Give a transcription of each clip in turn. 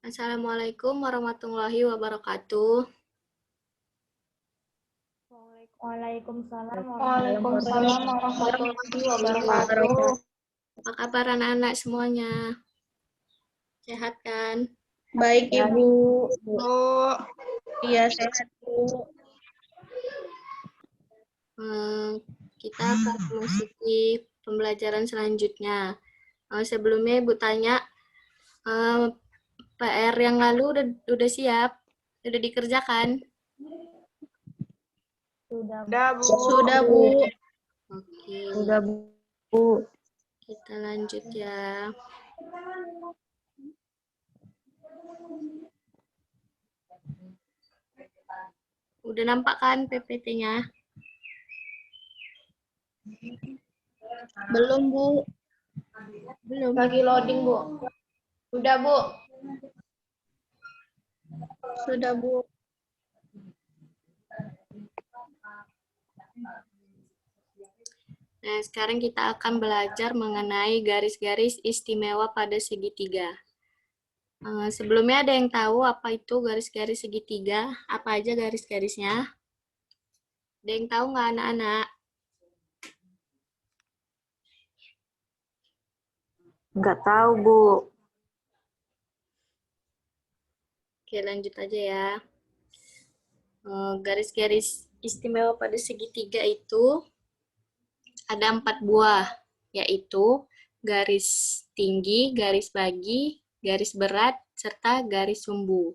Assalamualaikum warahmatullahi wabarakatuh. Waalaikumsalam Waalaikumsalam warahmatullahi wabarakatuh. Apa kabar anak-anak semuanya? Sehat kan? Baik Ibu. Bu. Iya sehat Bu. Kita akan memasuki pembelajaran selanjutnya. Sebelumnya Ibu tanya, PR yang lalu udah siap? Udah dikerjakan? Sudah, Bu. Sudah Bu. Oke, Sudah, Bu. kita lanjut ya. Udah nampak kan PPT-nya? Belum Bu. Belum? Lagi loading Bu. Sudah Bu. Sudah Bu. Nah, sekarang kita akan belajar mengenai garis-garis istimewa pada segitiga. Sebelumnya ada yang tahu apa itu garis-garis segitiga? Apa aja garis-garisnya? Ada yang tahu nggak anak-anak? Nggak tahu, Bu. Oke, lanjut aja ya. Garis-garis istimewa pada segitiga itu ada 4 buah, yaitu garis tinggi, garis bagi, garis berat, serta garis sumbu.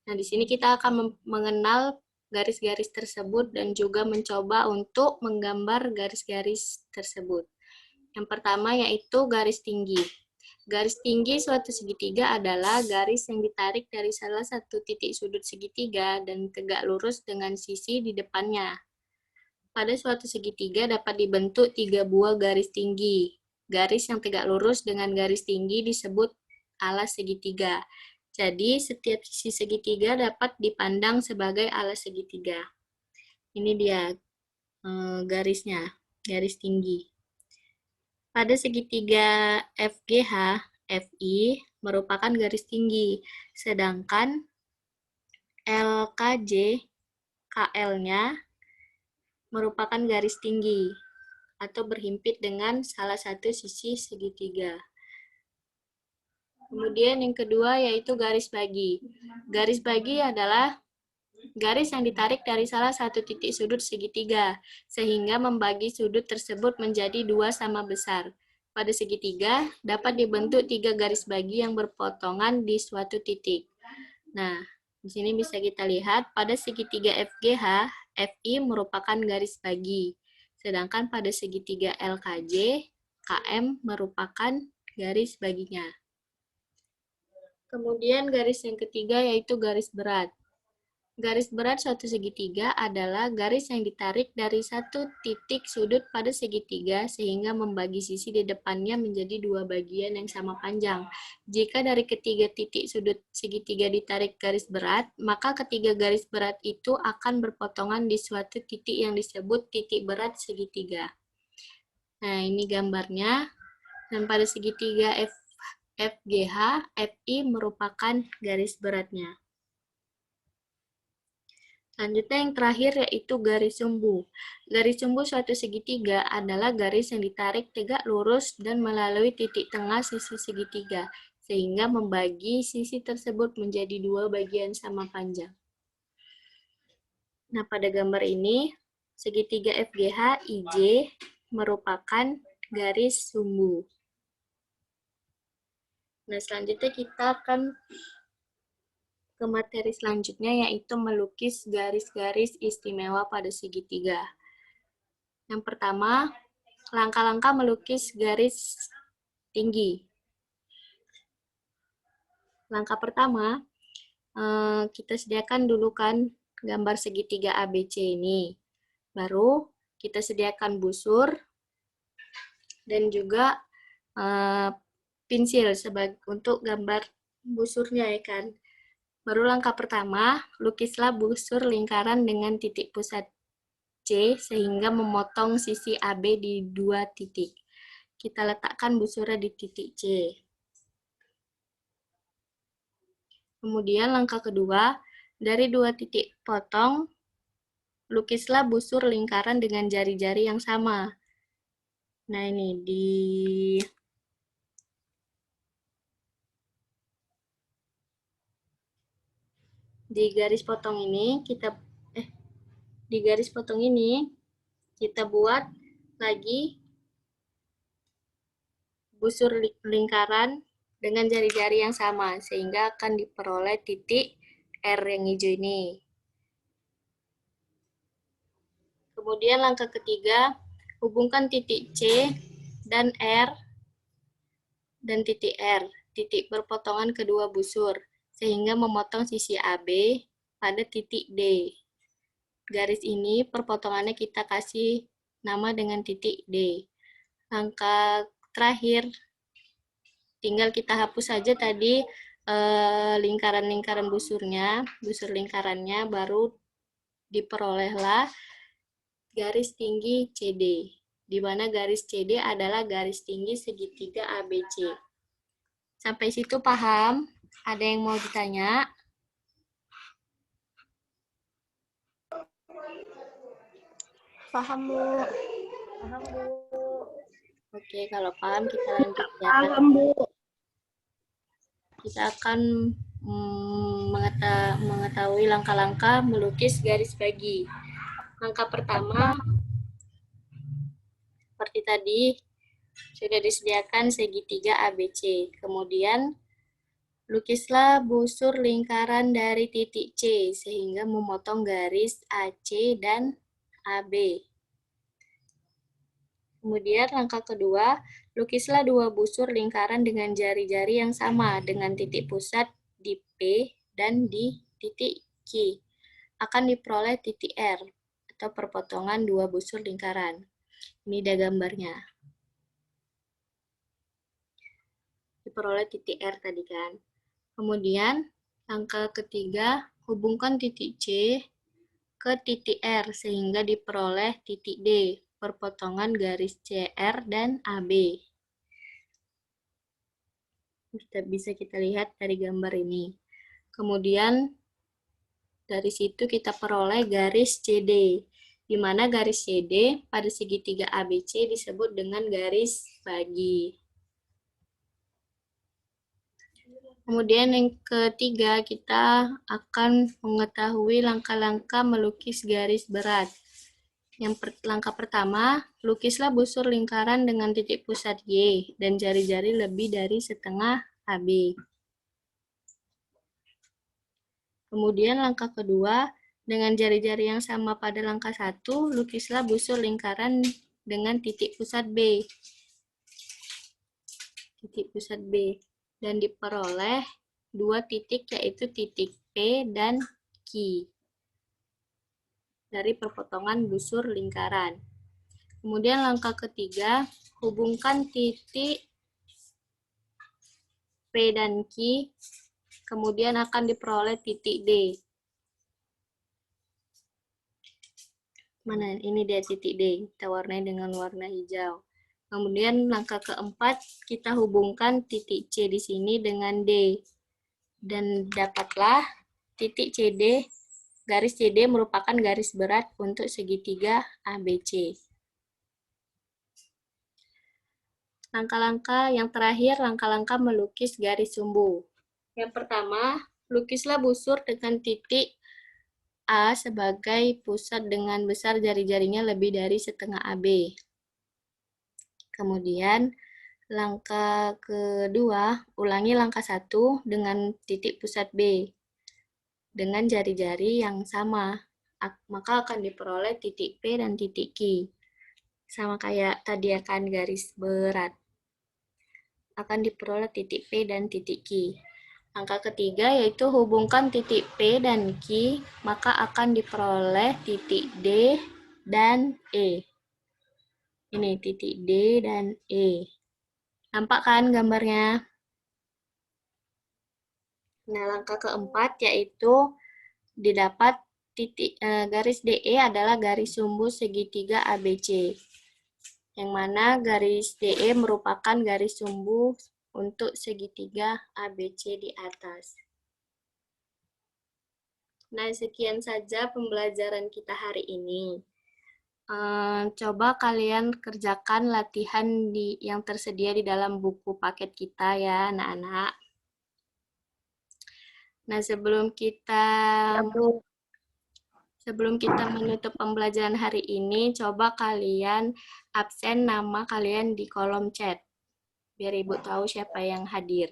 Nah, di sini kita akan mengenal garis-garis tersebut dan juga mencoba untuk menggambar garis-garis tersebut. Yang pertama yaitu garis tinggi. Garis tinggi suatu segitiga adalah garis yang ditarik dari salah satu titik sudut segitiga dan tegak lurus dengan sisi di depannya. Pada suatu segitiga dapat dibentuk 3 buah garis tinggi. Garis yang tegak lurus dengan garis tinggi disebut alas segitiga. Jadi, setiap sisi segitiga dapat dipandang sebagai alas segitiga. Ini dia garisnya, garis tinggi. Pada segitiga FGH, FI merupakan garis tinggi, sedangkan LKJ, KL-nya merupakan garis tinggi atau berhimpit dengan salah satu sisi segitiga. Kemudian yang kedua yaitu garis bagi. Garis bagi adalah garis yang ditarik dari salah satu titik sudut segitiga, sehingga membagi sudut tersebut menjadi 2 sama besar. Pada segitiga, dapat dibentuk 3 garis bagi yang berpotongan di suatu titik. Nah, di sini bisa kita lihat, pada segitiga FGH, FI merupakan garis bagi. Sedangkan pada segitiga LKJ, KM merupakan garis baginya. Kemudian garis yang ketiga yaitu garis berat. Garis berat suatu segitiga adalah garis yang ditarik dari satu titik sudut pada segitiga sehingga membagi sisi di depannya menjadi 2 bagian yang sama panjang. Jika dari ketiga titik sudut segitiga ditarik garis berat, maka ketiga garis berat itu akan berpotongan di suatu titik yang disebut titik berat segitiga. Nah, ini gambarnya. Dan pada segitiga FGH, FI merupakan garis beratnya. Selanjutnya yang terakhir yaitu garis sumbu. Garis sumbu suatu segitiga adalah garis yang ditarik tegak lurus dan melalui titik tengah sisi segitiga, sehingga membagi sisi tersebut menjadi 2 bagian sama panjang. Nah, pada gambar ini, segitiga FGH IJ merupakan garis sumbu. Nah, selanjutnya kita akan ke materi selanjutnya yaitu melukis garis-garis istimewa pada segitiga. Yang pertama, langkah-langkah melukis garis tinggi. Langkah pertama, kita sediakan dulu kan gambar segitiga ABC ini. Baru kita sediakan busur dan juga pensil untuk gambar busurnya ya kan. Baru langkah pertama, lukislah busur lingkaran dengan titik pusat C sehingga memotong sisi AB di 2 titik. Kita letakkan busurnya di titik C. Kemudian langkah kedua, dari 2 titik potong, lukislah busur lingkaran dengan jari-jari yang sama. Nah, ini di garis potong ini di garis potong ini kita buat lagi busur lingkaran dengan jari-jari yang sama sehingga akan diperoleh titik R yang hijau ini. Kemudian langkah ketiga, hubungkan titik C dan R dan titik R, titik perpotongan kedua busur, sehingga memotong sisi AB pada titik D. Garis ini perpotongannya kita kasih nama dengan titik D. Langkah terakhir, tinggal kita hapus saja tadi lingkaran-lingkaran busur lingkarannya, baru diperolehlah garis tinggi CD, di mana garis CD adalah garis tinggi segitiga ABC. Sampai situ paham? Ada yang mau ditanya? Paham, Bu. Paham, Bu. Oke, kalau paham kita lanjut ya. Paham, Bu. Kita akan mengetahui langkah-langkah melukis garis bagi. Langkah pertama, seperti tadi, sudah disediakan segitiga ABC. Kemudian, lukislah busur lingkaran dari titik C, sehingga memotong garis AC dan AB. Kemudian, langkah kedua, lukislah 2 busur lingkaran dengan jari-jari yang sama, dengan titik pusat di P dan di titik Q. Akan diperoleh titik R, atau perpotongan 2 busur lingkaran. Ini ada gambarnya. Diperoleh titik R tadi kan. Kemudian, langkah ketiga, hubungkan titik C ke titik R sehingga diperoleh titik D, perpotongan garis CR dan AB. Bisa kita lihat dari gambar ini. Kemudian, dari situ kita peroleh garis CD, di mana garis CD pada segitiga ABC disebut dengan garis bagi. Kemudian yang ketiga, kita akan mengetahui langkah-langkah melukis garis berat. Langkah pertama, lukislah busur lingkaran dengan titik pusat Y dan jari-jari lebih dari setengah AB. Kemudian langkah kedua, dengan jari-jari yang sama pada langkah 1, lukislah busur lingkaran dengan titik pusat B. Titik pusat B. Dan diperoleh 2 titik, yaitu titik P dan Q dari perpotongan busur lingkaran. Kemudian langkah ketiga, hubungkan titik P dan Q, kemudian akan diperoleh titik D. Mana? Ini dia titik D, kita warnai dengan warna hijau. Kemudian langkah keempat, kita hubungkan titik C di sini dengan D. Dan dapatlah titik CD, garis CD merupakan garis berat untuk segitiga ABC. Langkah-langkah yang terakhir, langkah-langkah melukis garis sumbu. Yang pertama, lukislah busur dengan titik A sebagai pusat dengan besar jari-jarinya lebih dari setengah AB. Kemudian, langkah kedua, ulangi langkah 1 dengan titik pusat B dengan jari-jari yang sama. Maka akan diperoleh titik P dan titik Q. Sama kayak tadi akan garis berat. Akan diperoleh titik P dan titik Q. Langkah ketiga yaitu hubungkan titik P dan Q, maka akan diperoleh titik D dan E. Ini titik D dan E. Nampak kan gambarnya? Nah, langkah keempat yaitu didapat titik garis DE adalah garis sumbu segitiga ABC. Yang mana garis DE merupakan garis sumbu untuk segitiga ABC di atas. Nah, sekian saja pembelajaran kita hari ini. Coba kalian kerjakan latihan yang tersedia di dalam buku paket kita ya, anak-anak. Nah, sebelum kita menutup pembelajaran hari ini, coba kalian absen nama kalian di kolom chat, biar Ibu tahu siapa yang hadir.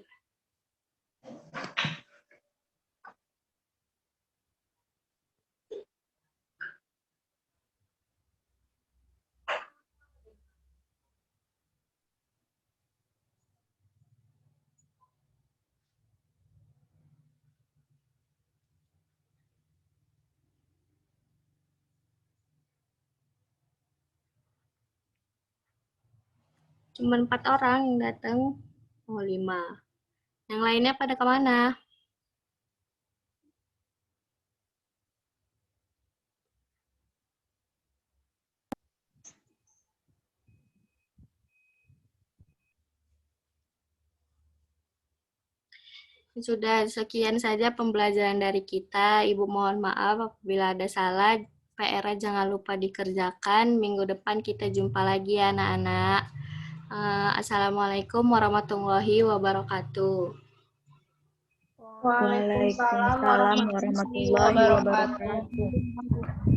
Cuma 4 orang yang datang. Oh, 5. Yang lainnya pada kemana? Sudah sekian saja pembelajaran dari kita. Ibu mohon maaf apabila ada salah. PR-nya jangan lupa dikerjakan. Minggu depan kita jumpa lagi ya anak-anak. Assalamualaikum warahmatullahi wabarakatuh. Waalaikumsalam warahmatullahi wabarakatuh.